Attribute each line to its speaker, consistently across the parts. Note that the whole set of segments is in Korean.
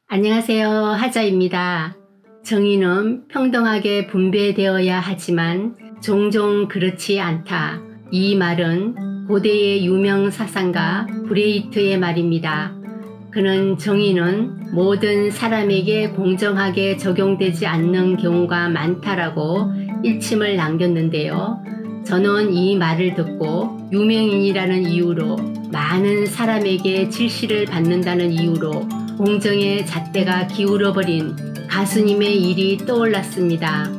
Speaker 1: 안녕하세요. 하자입니다. 정의는 평등하게 분배되어야 하지만 종종 그렇지 않다. 이 말은 고대의 유명 사상가 브레이트의 말입니다. 그는 정의는 모든 사람에게 공정하게 적용되지 않는 경우가 많다라고 일침을 남겼는데요. 저는 이 말을 듣고 유명인이라는 이유로 많은 사람에게 질시를 받는다는 이유로 공정의 잣대가 기울어버린 가수님의 일이 떠올랐습니다.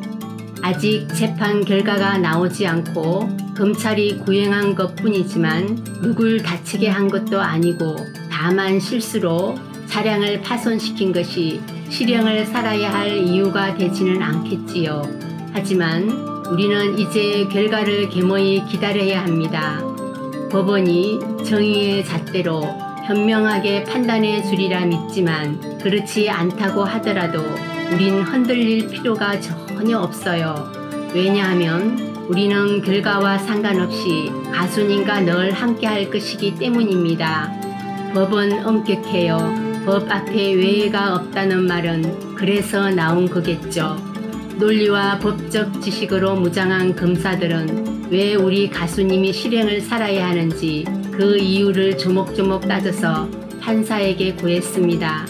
Speaker 1: 아직 재판 결과가 나오지 않고 검찰이 구형한 것 뿐이지만 누굴 다치게 한 것도 아니고 다만 실수로 차량을 파손시킨 것이 실형을 살아야 할 이유가 되지는 않겠지요. 하지만 우리는 이제 결과를 개모이 기다려야 합니다. 법원이 정의의 잣대로 현명하게 판단해 주리라 믿지만 그렇지 않다고 하더라도 우린 흔들릴 필요가 전혀 없어요. 왜냐하면 우리는 결과와 상관없이 가수님과 늘 함께 할 것이기 때문입니다. 법은 엄격해요. 법 앞에 외회가 없다는 말은 그래서 나온 거겠죠. 논리와 법적 지식으로 무장한 검사들은 왜 우리 가수님이 실형을 살아야 하는지 그 이유를 조목조목 따져서 판사에게 구했습니다.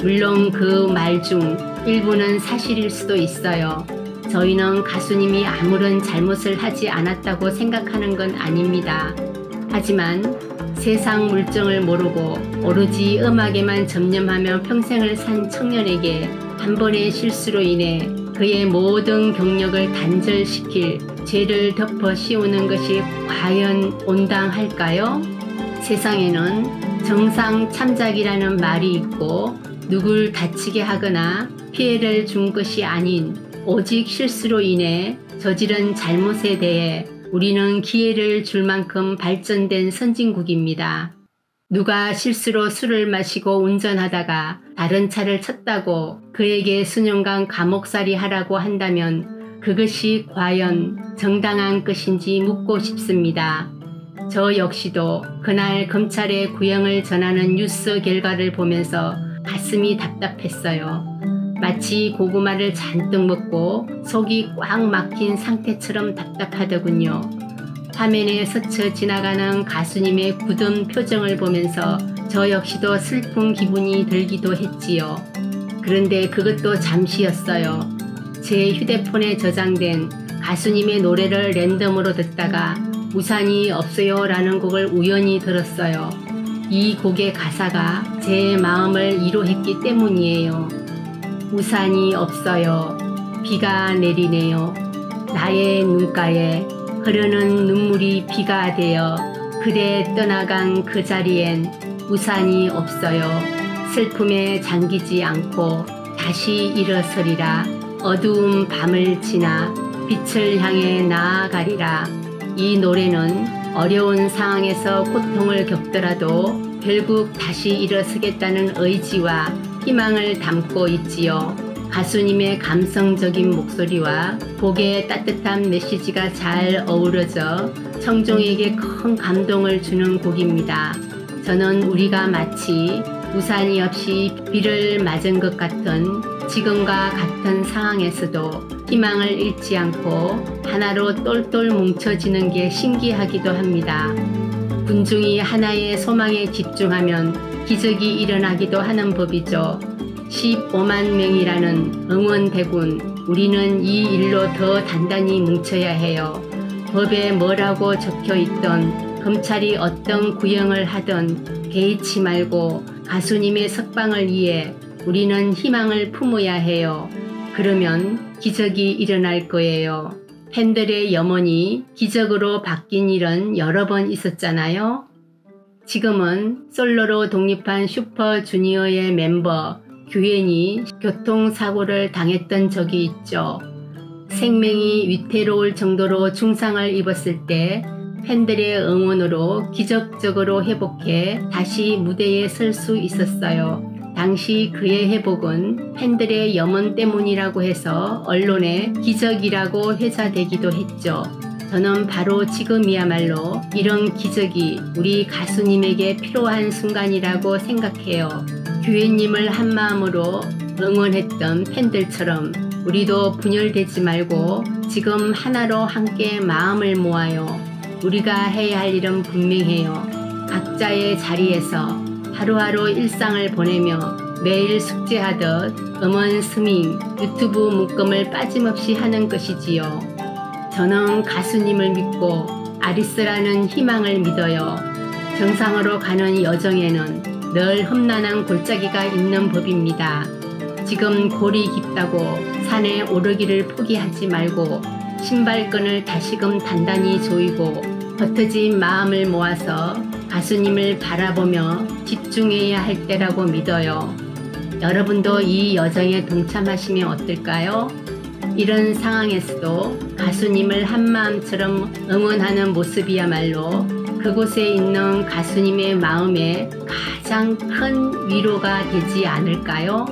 Speaker 1: 물론 그 말 중 일부는 사실일 수도 있어요. 저희는 가수님이 아무런 잘못을 하지 않았다고 생각하는 건 아닙니다. 하지만 세상 물정을 모르고 오로지 음악에만 전념하며 평생을 산 청년에게 한 번의 실수로 인해 그의 모든 경력을 단절시킬 죄를 덮어 씌우는 것이 과연 온당할까요? 세상에는 정상 참작이라는 말이 있고 누굴 다치게 하거나 피해를 준 것이 아닌 오직 실수로 인해 저지른 잘못에 대해 우리는 기회를 줄 만큼 발전된 선진국입니다. 누가 실수로 술을 마시고 운전하다가 다른 차를 쳤다고 그에게 수년간 감옥살이 하라고 한다면 그것이 과연 정당한 것인지 묻고 싶습니다. 저 역시도 그날 검찰의 구형을 전하는 뉴스 결과를 보면서 가슴이 답답했어요. 마치 고구마를 잔뜩 먹고 속이 꽉 막힌 상태처럼 답답하더군요. 화면에 스쳐 지나가는 가수님의 굳은 표정을 보면서 저 역시도 슬픈 기분이 들기도 했지요. 그런데 그것도 잠시였어요. 제 휴대폰에 저장된 가수님의 노래를 랜덤으로 듣다가 우산이 없어요 라는 곡을 우연히 들었어요. 이 곡의 가사가 제 마음을 위로했기 때문이에요. 우산이 없어요. 비가 내리네요. 나의 눈가에 흐르는 눈물이 비가 되어 그대 떠나간 그 자리엔 우산이 없어요. 슬픔에 잠기지 않고 다시 일어서리라. 어두운 밤을 지나 빛을 향해 나아가리라. 이 노래는 어려운 상황에서 고통을 겪더라도 결국 다시 일어서겠다는 의지와 희망을 담고 있지요. 가수님의 감성적인 목소리와 곡의 따뜻한 메시지가 잘 어우러져 청중에게 큰 감동을 주는 곡입니다. 저는 우리가 마치 우산이 없이 비를 맞은 것 같은 지금과 같은 상황에서도 희망을 잃지 않고 하나로 똘똘 뭉쳐지는 게 신기하기도 합니다. 군중이 하나의 소망에 집중하면 기적이 일어나기도 하는 법이죠. 15만 명이라는 응원대군, 우리는 이 일로 더 단단히 뭉쳐야 해요. 법에 뭐라고 적혀있던 검찰이 어떤 구형을 하든 개의치 말고 가수님의 석방을 위해 우리는 희망을 품어야 해요. 그러면 기적이 일어날 거예요. 팬들의 염원이 기적으로 바뀐 일은 여러 번 있었잖아요. 지금은 솔로로 독립한 슈퍼주니어의 멤버 규현이 교통사고를 당했던 적이 있죠. 생명이 위태로울 정도로 중상을 입었을 때 팬들의 응원으로 기적적으로 회복해 다시 무대에 설 수 있었어요. 당시 그의 회복은 팬들의 염원 때문이라고 해서 언론에 기적이라고 회자되기도 했죠. 저는 바로 지금이야말로 이런 기적이 우리 가수님에게 필요한 순간이라고 생각해요. 교회님을 한마음으로 응원했던 팬들처럼 우리도 분열되지 말고 지금 하나로 함께 마음을 모아요. 우리가 해야 할 일은 분명해요. 각자의 자리에서 하루하루 일상을 보내며 매일 숙제하듯 음원 스밍, 유튜브 묶음을 빠짐없이 하는 것이지요. 저는 가수님을 믿고 아리스라는 희망을 믿어요. 정상으로 가는 여정에는 늘 험난한 골짜기가 있는 법입니다. 지금 골이 깊다고 산에 오르기를 포기하지 말고 신발끈을 다시금 단단히 조이고 흩어진 마음을 모아서 가수님을 바라보며 집중해야 할 때라고 믿어요. 여러분도 이 여정에 동참하시면 어떨까요? 이런 상황에서도 가수님을 한마음처럼 응원하는 모습이야말로 그곳에 있는 가수님의 마음에 가장 큰 위로가 되지 않을까요?